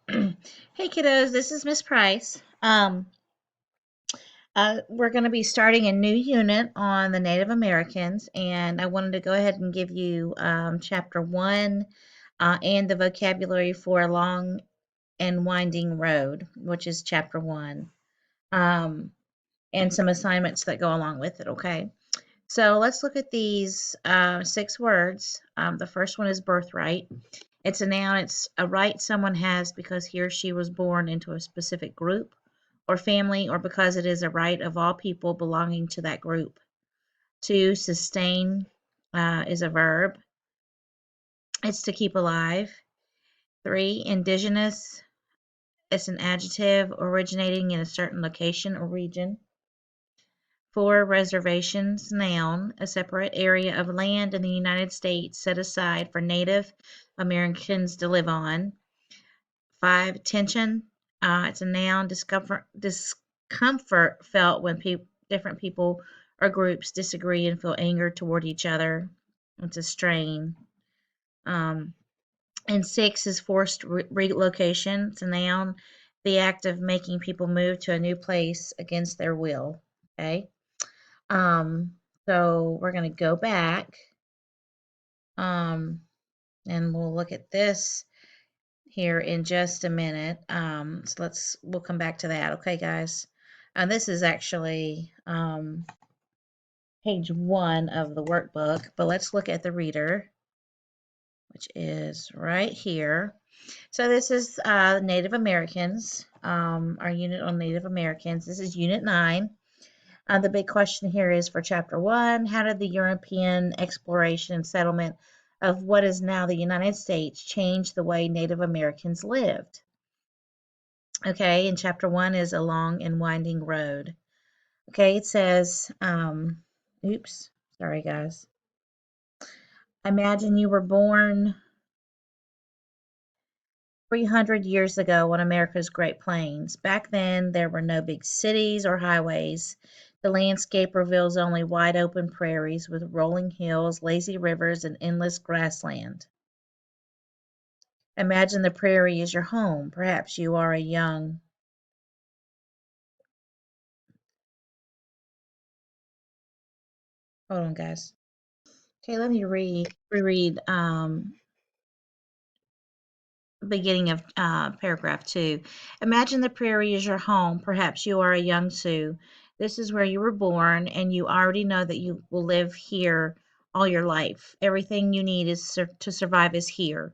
Hey kiddos, this is Miss Price. We're going to be starting a new unit on the Native Americans, and I wanted to go ahead and give you chapter one and the vocabulary for a long and winding road, which is chapter one, um, and some assignments that go along with it. Okay, so let's look at these six words. The first one is birthright. It's a noun, it's a right someone has because he or she was born into a specific group or family, or because it is a right of all people belonging to that group. To sustain is a verb, it's to keep alive. Three, indigenous, it's an adjective originating in a certain location or region. Four, reservations, noun, a separate area of land in the United States set aside for Native Americans to live on. Five, tension. It's a noun. Discomfort felt when different people or groups disagree and feel anger toward each other. It's a strain. Um, and six is forced relocation. It's a noun. The act of making people move to a new place against their will. Okay. Um, so we're going to go back um, and we'll look at this here in just a minute. So we'll come back to that. Okay, guys. And this is actually page one of the workbook, but let's look at the reader, which is right here. So this is Native Americans, our unit on Native Americans. This is unit 9. The big question here is for chapter 1, how did the European exploration and settlement of what is now the United States change the way Native Americans lived? Okay, and chapter 1 is a long and winding road. Okay, it says, oops, sorry guys. Imagine you were born 300 years ago on America's Great Plains. Back then, there were no big cities or highways. The landscape reveals only wide open prairies with rolling hills, lazy rivers, and endless grassland. Imagine the prairie is your home. Perhaps you are a young. Hold on, guys. Okay, let me reread beginning of paragraph 2. Imagine the prairie is your home. Perhaps you are a young Sioux. This is where you were born, and you already know that you will live here all your life. Everything you need to survive is here,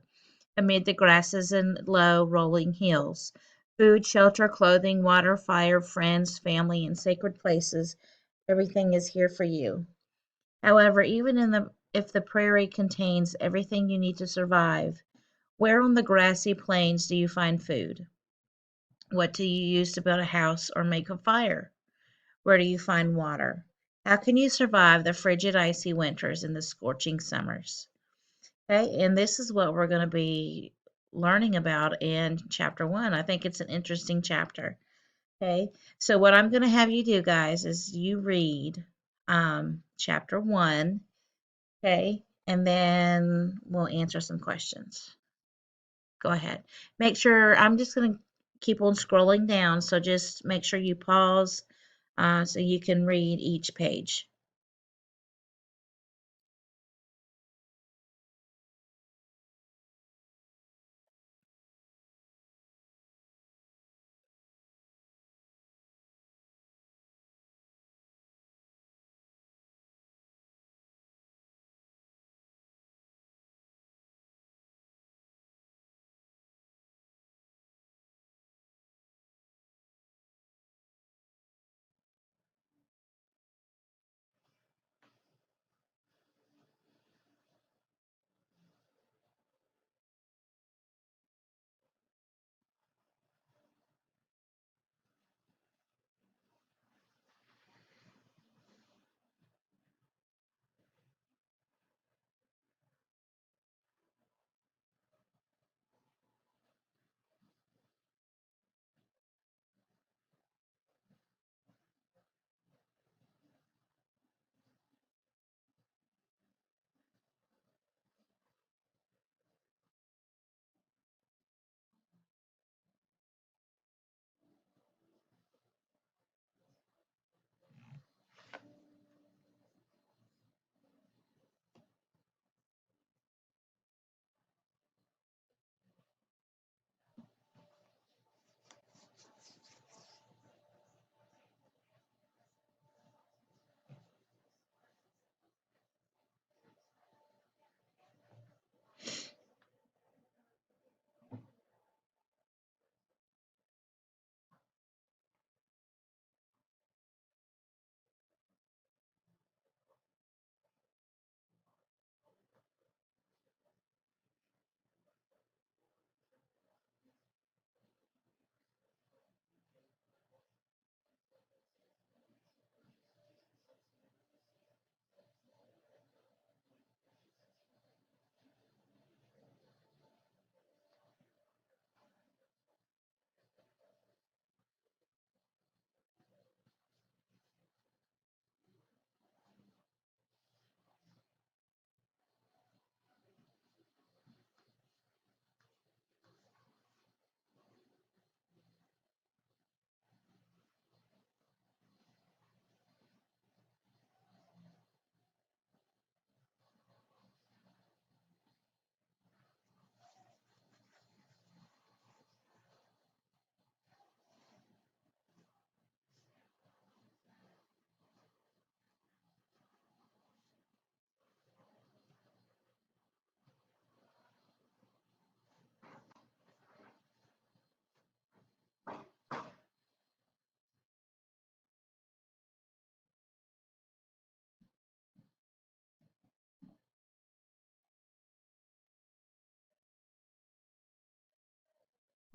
amid the grasses and low, rolling hills. Food, shelter, clothing, water, fire, friends, family, and sacred places. Everything is here for you. However, even if the prairie contains everything you need to survive, where on the grassy plains do you find food? What do you use to build a house or make a fire? Where do you find water? How can you survive the frigid, icy winters and the scorching summers? Okay, and this is what we're going to be learning about in chapter 1. I think it's an interesting chapter. Okay, so what I'm going to have you do, guys, is you read chapter 1, okay, and then we'll answer some questions. Go ahead. Make sure I'm just going to keep on scrolling down, so just make sure you pause so you can read each page.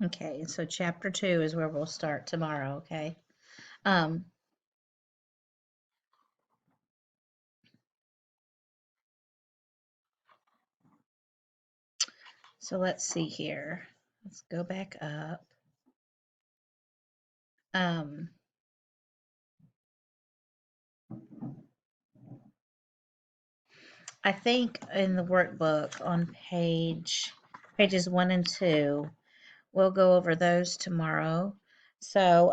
Okay, so chapter 2 is where we'll start tomorrow, okay? Um, so let's see here. Let's go back up. Um, I think in the workbook on pages 1 and 2, we'll go over those tomorrow. So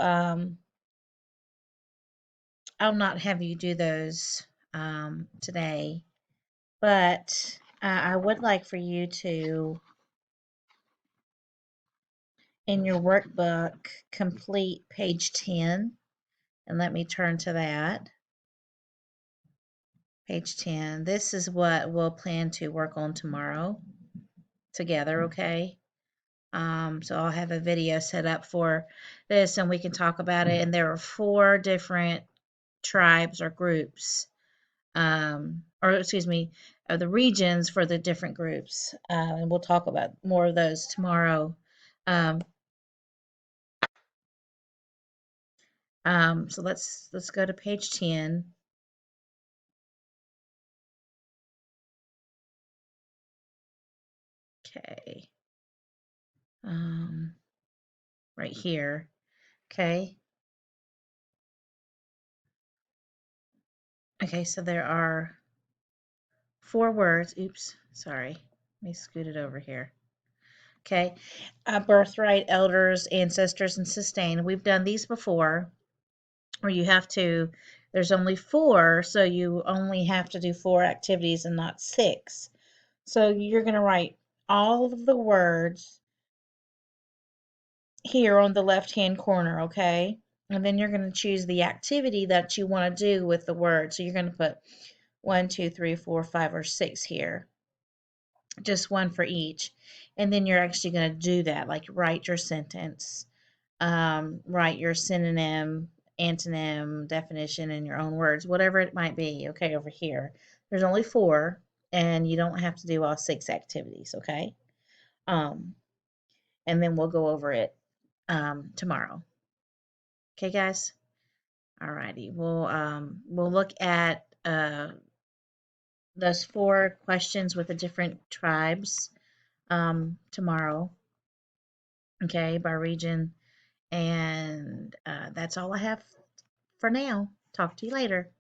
I'll not have you do those today, but I would like for you to, in your workbook, complete page 10. And let me turn to that. Page 10. This is what we'll plan to work on tomorrow together, okay? So I'll have a video set up for this and we can talk about it. And there are 4 different tribes or groups, or excuse me, the regions for the different groups. And we'll talk about more of those tomorrow. Um, so let's go to page 10. Okay. Right here. Okay. Okay, so there are 4 words. Oops, sorry. Let me scoot it over here. Okay, birthright, elders, ancestors, and sustain. We've done these before, where you have to, there's only 4, so you only have to do 4 activities and not 6. So you're going to write all of the words here on the left-hand corner, okay? And then you're going to choose the activity that you want to do with the word. So you're going to put 1, 2, 3, 4, 5, or 6 here. Just one for each. And then you're actually going to do that, like write your sentence, write your synonym, antonym, definition in your own words, whatever it might be. Okay, over here. There's only 4, and you don't have to do all 6 activities, okay? Um, and then we'll go over it tomorrow. Okay, guys? Alrighty. We'll look at those 4 questions with the different tribes tomorrow. Okay, by region. And that's all I have for now. Talk to you later.